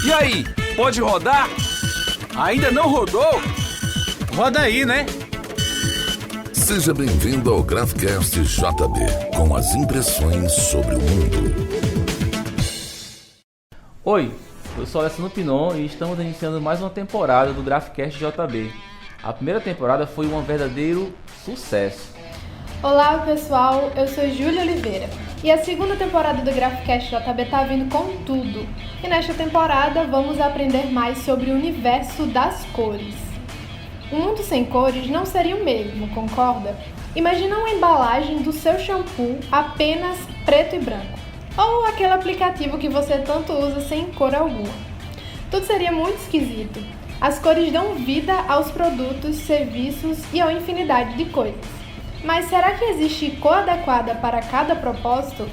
E aí, pode rodar? Ainda não rodou? Roda aí, né? Seja bem-vindo ao Graphcast JB, com as impressões sobre o mundo. Oi, eu sou Alessandro Pinon e estamos iniciando mais uma temporada do Graphcast JB. A primeira temporada foi um verdadeiro sucesso. Olá pessoal, eu sou Júlia Oliveira e a segunda temporada do Graphcast JB tá vindo com tudo. E nesta temporada vamos aprender mais sobre o universo das cores. Um mundo sem cores não seria o mesmo, concorda? Imagina uma embalagem do seu shampoo apenas preto e branco. Ou aquele aplicativo que você tanto usa sem cor alguma. Tudo seria muito esquisito. As cores dão vida aos produtos, serviços e a uma infinidade de coisas. Mas será que existe cor adequada para cada propósito?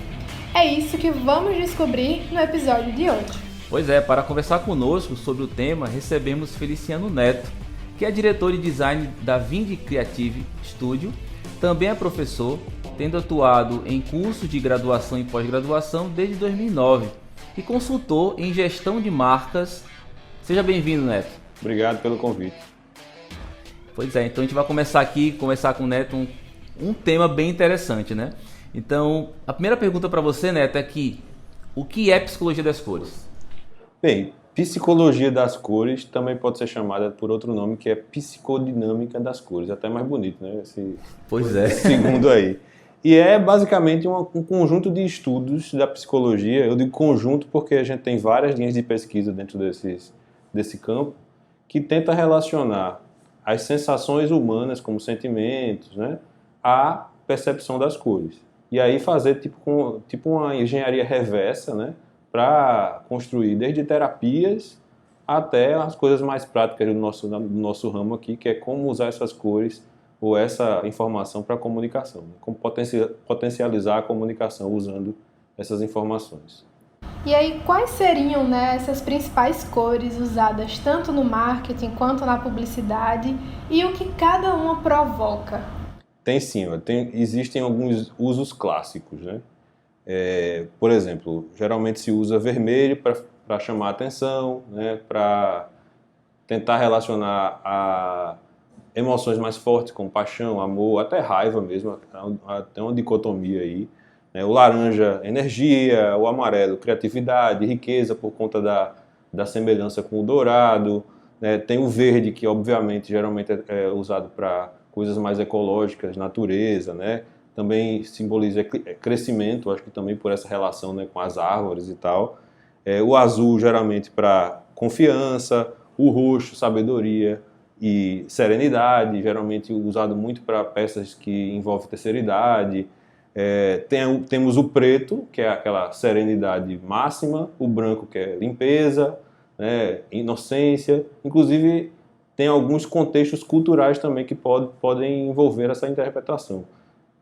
É isso que vamos descobrir no episódio de hoje. Pois é, para conversar conosco sobre o tema, recebemos Feliciano Neto, que é diretor de design da Vind Creative Studio, também é professor, tendo atuado em cursos de graduação e pós-graduação desde 2009 e consultor em gestão de marcas. Seja bem-vindo, Neto. Obrigado pelo convite. Pois é, então a gente vai começar aqui, conversar com o Neto um tema bem interessante, né? Então, a primeira pergunta para você, Neto, é o que é psicologia das cores? Bem, psicologia das cores também pode ser chamada por outro nome, que é psicodinâmica das cores. Até mais bonito, né? Pois é. Esse segundo aí. E é basicamente um conjunto de estudos da psicologia. Eu digo conjunto porque a gente tem várias linhas de pesquisa dentro desse campo, que tenta relacionar as sensações humanas, como sentimentos, né, à percepção das cores. E aí fazer tipo uma engenharia reversa, né, para construir desde terapias até as coisas mais práticas do nosso ramo aqui, que é como usar essas cores ou essa informação para a comunicação, né, como potencializar a comunicação usando essas informações. E aí, quais seriam, né, essas principais cores usadas tanto no marketing quanto na publicidade e o que cada uma provoca? Tem sim, existem alguns usos clássicos, né? Por exemplo, geralmente se usa vermelho para chamar a atenção, né, para tentar relacionar a emoções mais fortes como paixão, amor, até raiva mesmo, tem uma dicotomia aí. O laranja, energia, o amarelo, criatividade, riqueza por conta da semelhança com o dourado, né? Tem o verde, que obviamente geralmente é usado para coisas mais ecológicas, natureza, né? Também simboliza crescimento, acho que também por essa relação, né, com as árvores e tal. O azul geralmente para confiança, o roxo, sabedoria e serenidade, geralmente usado muito para peças que envolvem terceira idade. Temos o preto, que é aquela serenidade máxima, o branco, que é limpeza, né, inocência. Inclusive, tem alguns contextos culturais também que podem envolver essa interpretação.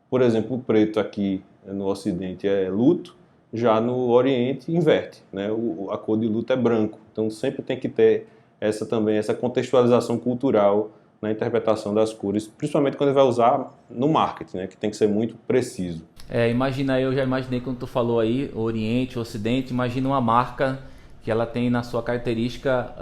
Por exemplo, o preto aqui no Ocidente é luto, já no Oriente inverte, né? A cor de luto é branco. Então sempre tem que ter essa contextualização cultural na interpretação das cores, principalmente quando ele vai usar no marketing, né, que tem que ser muito preciso. Eu já imaginei quando tu falou aí, Oriente, Ocidente, imagina uma marca que ela tem na sua característica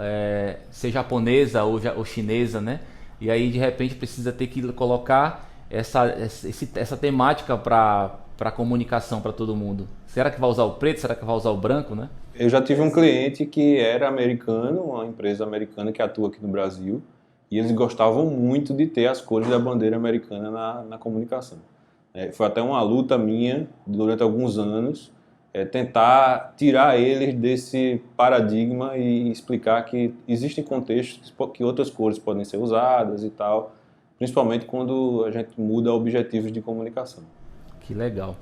ser japonesa ou chinesa, né? E aí de repente precisa ter que colocar essa temática para comunicação para todo mundo. Será que vai usar o preto? Será que vai usar o branco, né? Eu já tive um cliente que era americano, uma empresa americana que atua aqui no Brasil, e eles gostavam muito de ter as cores da bandeira americana na comunicação. Foi até uma luta minha, durante alguns anos, tentar tirar eles desse paradigma e explicar que existem contextos que outras cores podem ser usadas e tal, principalmente quando a gente muda objetivos de comunicação. Que legal.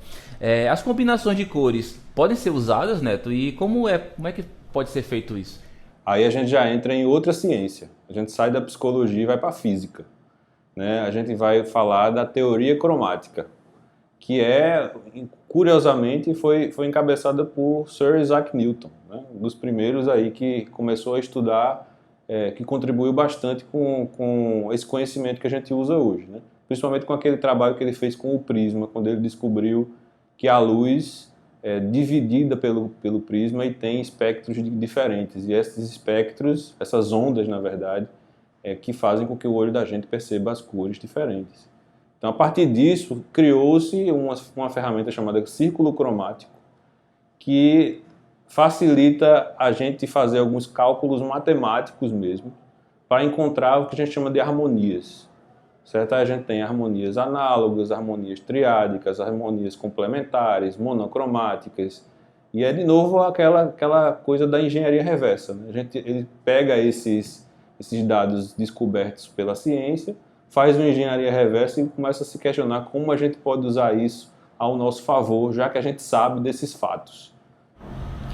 As combinações de cores podem ser usadas, Neto? E como é que pode ser feito isso? Aí a gente já entra em outra ciência. A gente sai da psicologia e vai para a física, né? A gente vai falar da teoria cromática, que curiosamente, foi encabeçada por Sir Isaac Newton, né? Um dos primeiros aí que começou a estudar, que contribuiu bastante com esse conhecimento que a gente usa hoje, né? Principalmente com aquele trabalho que ele fez com o prisma, quando ele descobriu que a luz dividida pelo prisma e tem espectros diferentes. E esses espectros, essas ondas, na verdade, que fazem com que o olho da gente perceba as cores diferentes. Então, a partir disso, criou-se uma ferramenta chamada círculo cromático, que facilita a gente fazer alguns cálculos matemáticos mesmo, para encontrar o que a gente chama de harmonias. Certo? A gente tem harmonias análogas, harmonias triádicas, harmonias complementares, monocromáticas, e é de novo aquela coisa da engenharia reversa, né? Ele pega esses dados descobertos pela ciência, faz uma engenharia reversa e começa a se questionar como a gente pode usar isso ao nosso favor, já que a gente sabe desses fatos.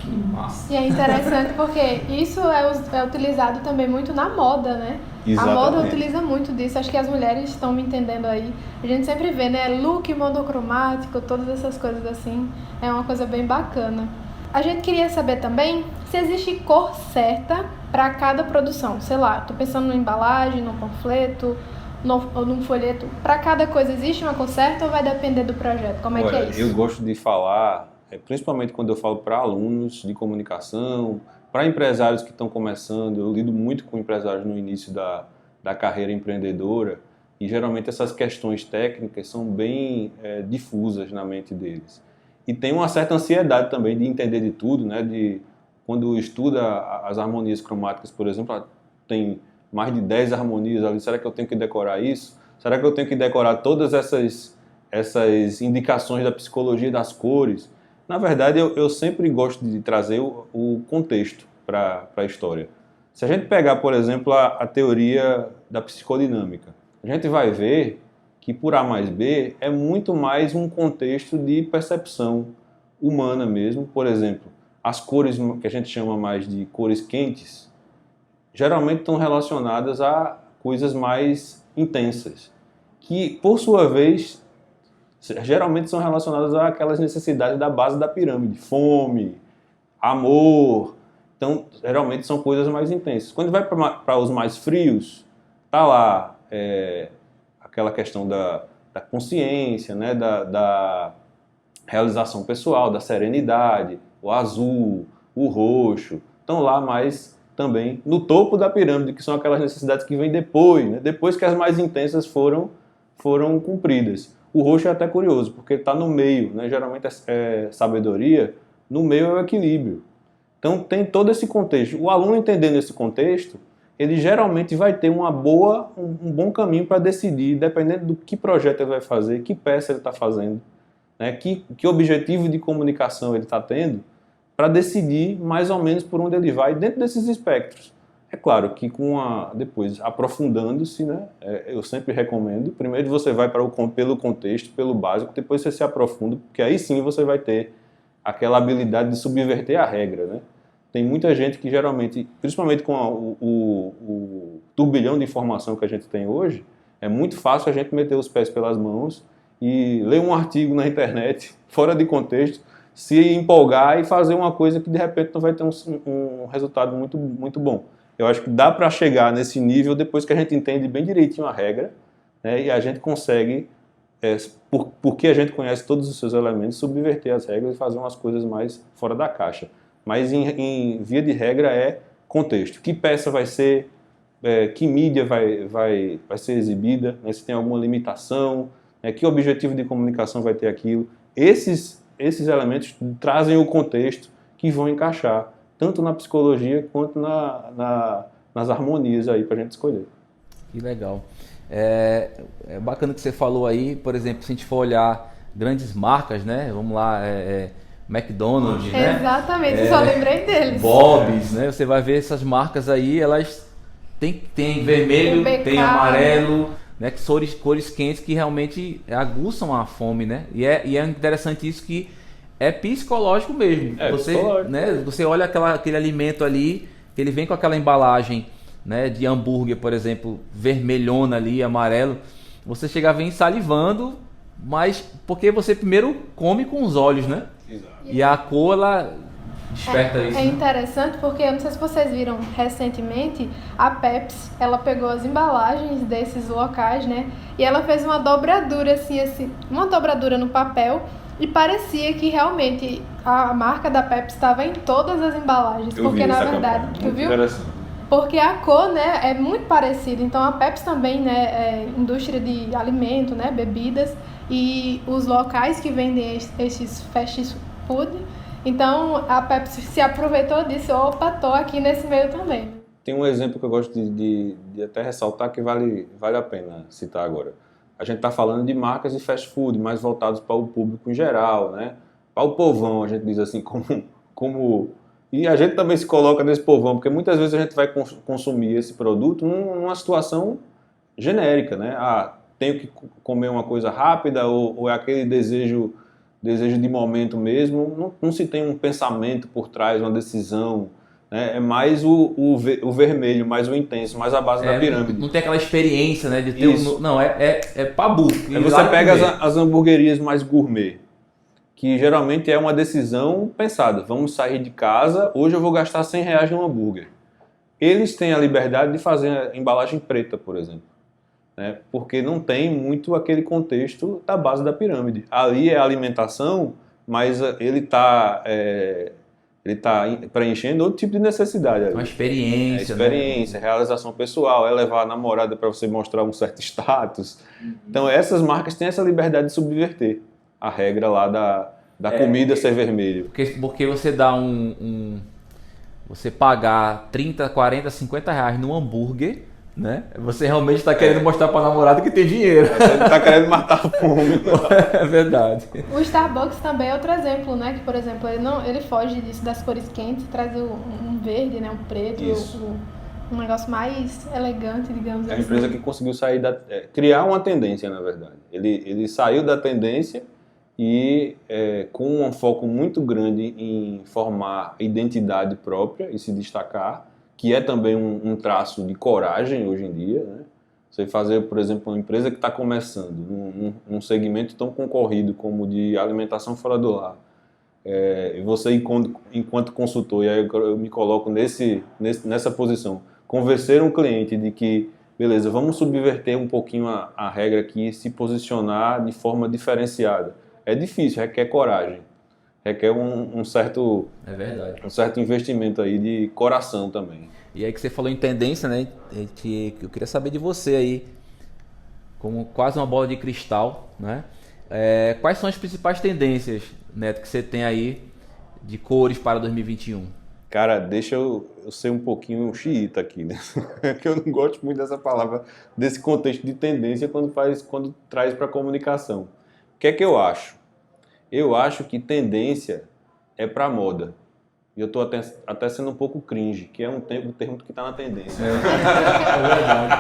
Que massa. E é interessante porque isso é utilizado também muito na moda, né? Exatamente. A moda utiliza muito disso, acho que as mulheres estão me entendendo aí. A gente sempre vê, né? Look monocromático, todas essas coisas assim, é uma coisa bem bacana. A gente queria saber também se existe cor certa para cada produção. Sei lá, tô pensando numa embalagem, num panfleto, ou num folheto. Para cada coisa existe uma cor certa ou vai depender do projeto? Como é que é isso? Eu gosto de falar, principalmente quando eu falo para alunos de comunicação, para empresários que estão começando. Eu lido muito com empresários no início da carreira empreendedora e geralmente essas questões técnicas são bem difusas na mente deles. E tem uma certa ansiedade também de entender de tudo, né? Quando estuda as harmonias cromáticas, por exemplo, tem mais de 10 harmonias ali. Será que eu tenho que decorar isso? Será que eu tenho que decorar todas essas indicações da psicologia das cores? Na verdade, eu sempre gosto de trazer o contexto para a história. Se a gente pegar, por exemplo, a teoria da psicodinâmica, a gente vai ver que por A mais B é muito mais um contexto de percepção humana mesmo. Por exemplo, as cores que a gente chama mais de cores quentes, geralmente estão relacionadas a coisas mais intensas, que, por sua vez, geralmente são relacionadas àquelas necessidades da base da pirâmide, fome, amor. Então, geralmente são coisas mais intensas. Quando vai para os mais frios, tá lá aquela questão da consciência, né, da realização pessoal, da serenidade, o azul, o roxo, estão lá mais também no topo da pirâmide, que são aquelas necessidades que vêm depois, né, depois que as mais intensas foram cumpridas. O roxo é até curioso, porque está no meio, né, geralmente é sabedoria, no meio é o equilíbrio. Então tem todo esse contexto. O aluno entendendo esse contexto, ele geralmente vai ter um bom caminho para decidir, dependendo do que projeto ele vai fazer, que peça ele está fazendo, né, que objetivo de comunicação ele está tendo, para decidir mais ou menos por onde ele vai dentro desses espectros. É claro que depois aprofundando-se, né, eu sempre recomendo, primeiro você vai pelo contexto, pelo básico, depois você se aprofunda, porque aí sim você vai ter aquela habilidade de subverter a regra, né? Tem muita gente que geralmente, principalmente com o turbilhão de informação que a gente tem hoje, é muito fácil a gente meter os pés pelas mãos e ler um artigo na internet, fora de contexto, se empolgar e fazer uma coisa que de repente não vai ter um resultado muito, muito bom. Eu acho que dá para chegar nesse nível depois que a gente entende bem direitinho a regra, né, e a gente consegue, porque a gente conhece todos os seus elementos, subverter as regras e fazer umas coisas mais fora da caixa. Mas em via de regra é contexto. Que peça vai ser, que mídia vai ser exibida, né, se tem alguma limitação, que objetivo de comunicação vai ter aquilo. Esses elementos trazem o contexto que vão encaixar tanto na psicologia quanto nas harmonias aí para a gente escolher. Que legal. É bacana que você falou aí, por exemplo, se a gente for olhar grandes marcas, né? Vamos lá, McDonald's, né? Exatamente, só lembrei deles. Bob's, né? Você vai ver essas marcas aí, elas tem vermelho, tem amarelo, né? Que são cores quentes que realmente aguçam a fome, né? E é interessante isso que é psicológico mesmo. Psicológico. Né? Você olha aquele alimento ali, ele vem com aquela embalagem, né, de hambúrguer, por exemplo, vermelhona ali, amarelo, você chega a ver salivando, mas porque você primeiro come com os olhos, né? Exato. E a cor, ela desperta isso. É interessante porque, eu não sei se vocês viram recentemente, a Pepsi, ela pegou as embalagens desses locais, né? E ela fez uma dobradura assim, uma dobradura no papel, E parecia que realmente a marca da Pepsi estava em todas as embalagens, Eu porque vi na essa verdade, campanha, tu muito viu? interessante. Porque a cor, né, é muito parecida. Então a Pepsi também, né, é indústria de alimento, né, bebidas, e os locais que vendem esses fast food. Então a Pepsi se aproveitou e disse, opa, tô aqui nesse meio também. Tem um exemplo que eu gosto de até ressaltar que vale a pena citar agora. A gente está falando de marcas de fast food mais voltados para o público em geral, né? Para o povão, a gente diz assim, como... E a gente também se coloca nesse povão, porque muitas vezes a gente vai consumir esse produto numa situação genérica, né? Ah, tenho que comer uma coisa rápida ou é aquele desejo de momento mesmo. Não se tem um pensamento por trás, uma decisão, né? É mais o vermelho, mais o intenso, mais a base da pirâmide. Não tem aquela experiência, né? De ter Isso. não, é pabu. Aí você pega as hamburguerias mais gourmet, que geralmente é uma decisão pensada. Vamos sair de casa, hoje eu vou gastar R$100 num hambúrguer. Eles têm a liberdade de fazer a embalagem preta, por exemplo, né? Porque não tem muito aquele contexto da base da pirâmide. Ali é a alimentação, mas ele está preenchendo outro tipo de necessidade. Uma experiência. Experiência, né? Realização pessoal, é levar a namorada para você mostrar um certo status. Então essas marcas têm essa liberdade de subverter a regra lá da comida ser vermelho. Porque você dá você pagar 30, 40, 50 reais num hambúrguer, né? Você realmente está querendo mostrar para a namorada que tem dinheiro. Você está querendo matar a fome. É verdade. O Starbucks também é outro exemplo, né? Que, por exemplo, ele foge disso das cores quentes, traz um verde, né? Um preto, um negócio mais elegante, digamos assim. É a empresa que conseguiu sair criar uma tendência, na verdade. Ele saiu da tendência e com um foco muito grande em formar identidade própria e se destacar, que é também um traço de coragem hoje em dia, né? Você fazer, por exemplo, uma empresa que está começando num segmento tão concorrido como o de alimentação fora do lar, e você, enquanto consultor, e aí eu me coloco nessa posição, convencer um cliente de que, beleza, vamos subverter um pouquinho a regra aqui e se posicionar de forma diferenciada. É difícil, requer coragem, requer um certo investimento aí de coração também. E aí que você falou em tendência, né? Eu queria saber de você aí, como quase uma bola de cristal, né? Quais são as principais tendências, Neto, que você tem aí de cores para 2021? Cara, deixa eu ser um pouquinho xiita aqui, né? Porque eu não gosto muito dessa palavra, desse contexto de tendência quando traz para a comunicação. O que é que eu acho? Eu acho que tendência é para moda. E eu estou até sendo um pouco cringe, que é um termo que está na tendência. É verdade.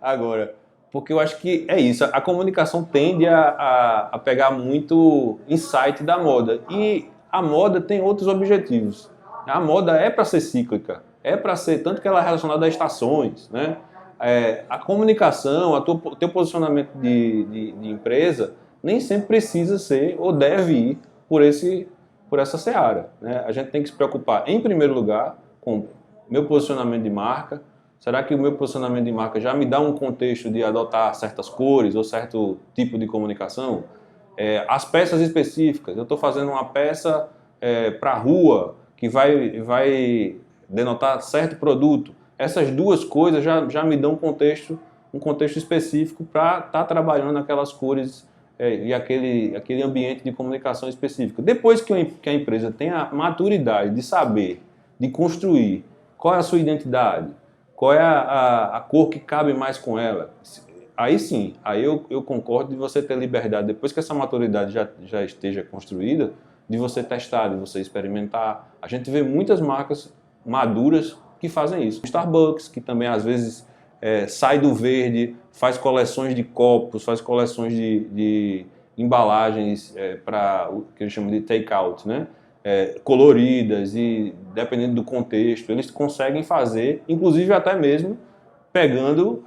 Agora, porque eu acho que é isso. A comunicação tende a pegar muito insight da moda. E a moda tem outros objetivos. A moda é para ser cíclica. É para ser, tanto que ela é relacionada a estações, né? A comunicação, o teu posicionamento de empresa nem sempre precisa ser ou deve ir por essa seara, né? A gente tem que se preocupar, em primeiro lugar, com meu posicionamento de marca. Será que o meu posicionamento de marca já me dá um contexto de adotar certas cores ou certo tipo de comunicação? As peças específicas. Eu estou fazendo uma peça para a rua que vai denotar certo produto. Essas duas coisas já me dão um contexto específico para estar trabalhando aquelas cores e aquele ambiente de comunicação específico. Depois que a empresa tem a maturidade de saber, de construir qual é a sua identidade, qual é a cor que cabe mais com ela, aí sim, aí eu concordo de você ter liberdade, depois que essa maturidade já esteja construída, de você testar, de você experimentar. A gente vê muitas marcas maduras que fazem isso. Starbucks, que também às vezes sai do verde, faz coleções de copos, faz coleções de embalagens para o que eles chamam de take-out, né? Coloridas e dependendo do contexto, eles conseguem fazer, inclusive até mesmo pegando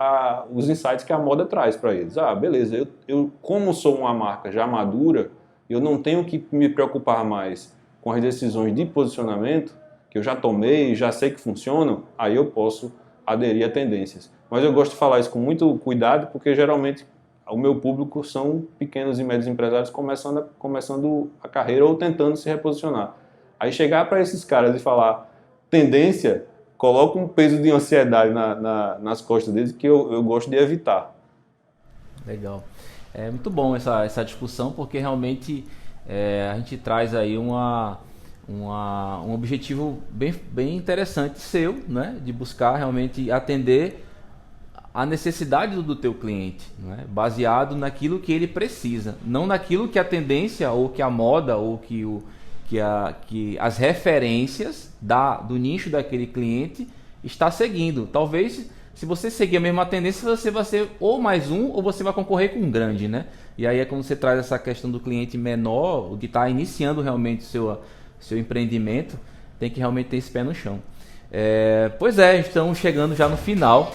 os insights que a moda traz para eles. Beleza, eu como sou uma marca já madura, eu não tenho que me preocupar mais com as decisões de posicionamento que eu já tomei, já sei que funcionam, aí eu posso aderir a tendências. Mas eu gosto de falar isso com muito cuidado, porque geralmente o meu público são pequenos e médios empresários começando a carreira ou tentando se reposicionar. Aí chegar para esses caras e falar tendência, coloca um peso de ansiedade nas costas deles que eu gosto de evitar. Legal. É muito bom essa discussão, porque realmente a gente traz aí um objetivo bem interessante seu, né? De buscar realmente atender a necessidade do teu cliente, né? Baseado naquilo que ele precisa, não naquilo que a tendência ou que a moda ou que as referências do nicho daquele cliente está seguindo. Talvez, se você seguir a mesma tendência, você vai ser ou mais um ou você vai concorrer com um grande, né? E aí é quando você traz essa questão do cliente menor, o que está iniciando realmente seu empreendimento, tem que realmente ter esse pé no chão. Pois é, estamos chegando já no final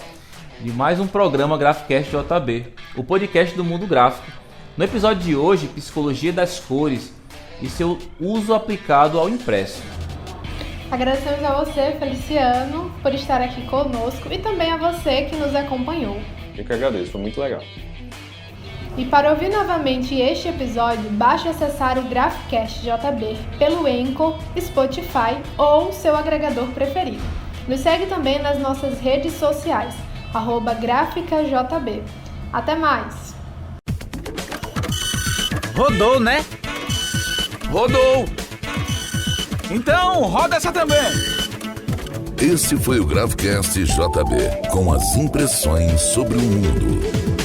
de mais um programa Graphicast JB, o podcast do mundo gráfico. No episódio de hoje, Psicologia das Cores e seu uso aplicado ao impresso. Agradecemos a você, Feliciano, por estar aqui conosco e também a você que nos acompanhou. Eu que agradeço, foi muito legal. E para ouvir novamente este episódio, basta acessar o Graphicast JB pelo Anchor, Spotify ou seu agregador preferido. Nos segue também nas nossas redes sociais, @GráficaJB. Até mais! Rodou, né? Rodou! Então, roda essa também! Esse foi o Graphicast JB, com as impressões sobre o mundo.